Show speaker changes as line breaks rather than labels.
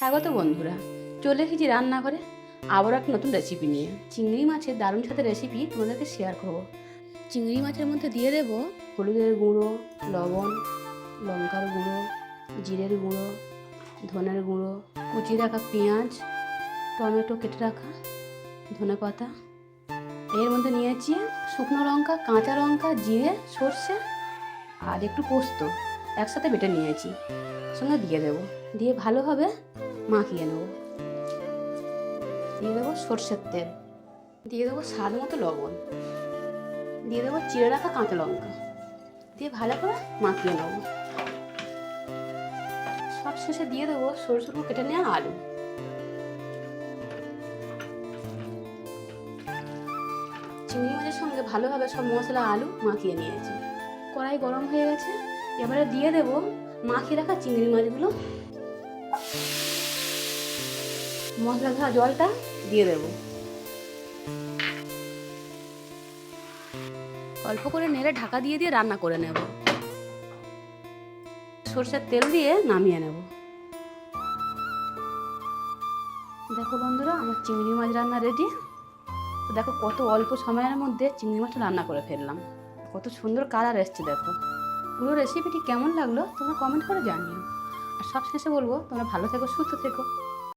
স্বাগত বন্ধুরা, চলে এসেছি রান্নাঘরে আবারও একটা নতুন রেসিপি নিয়ে। চিংড়ি মাছের দারুণ সাথে রেসিপি তোমাদেরকে শেয়ার করব। চিংড়ি মাছের মধ্যে দিয়ে দেব হলুদের গুঁড়ো, লবণ, লঙ্কার গুঁড়ো, জিরের গুঁড়ো, ধনের গুঁড়ো, কুচিয়ে রাখা পেঁয়াজ, টমেটো কেটে রাখা, ধনেপাতা। এর মধ্যে নিয়েছি শুকনো লঙ্কা, কাঁচা লঙ্কা, জিরে, সর্ষে আর একটু পোস্ত একসাথে বেটে নিয়েছি, সঙ্গে দিয়ে দেবো। দিয়ে ভালোভাবে মাখিয়ে নেব। দিয়ে দেবো সর্ষের তেল, দিয়ে দেবো স্বাদ মতো লবণ, দিয়ে দেবো চিড়ে রাখা কাঁচা লঙ্কা, দিয়ে ভালো করে মাখিয়ে নেব। সব শেষে দিয়ে দেবো সরু সরু কেটে নেওয়া আলু। চিংড়ি মাছের সঙ্গে ভালোভাবে সব মশলা আলু মাখিয়ে নিয়েছি। কড়াই গরম হয়ে গেছে, এবারে দিয়ে দেবো মাখিয়ে রাখা চিংড়ি মাছগুলো। মশলা ধোয়া জলটা দিয়ে দেব। অল্প করে নেড়ে ঢাকা দিয়ে দিয়ে রান্না করে নেব। সরষের তেল দিয়ে নামিয়ে নেব। দেখো বন্ধুরা, আমার চিংড়ি মাছ রান্না রেডি। তো দেখো কত অল্প সময়ের মধ্যে চিংড়ি মাছটা রান্না করে ফেললাম। কত সুন্দর কালার এসছে দেখো। পুরো রেসিপিটি কেমন লাগলো তোমরা কমেন্ট করে জানিও। আর সব শেষে বলবো তোমরা ভালো থেকো, সুস্থ থেকো।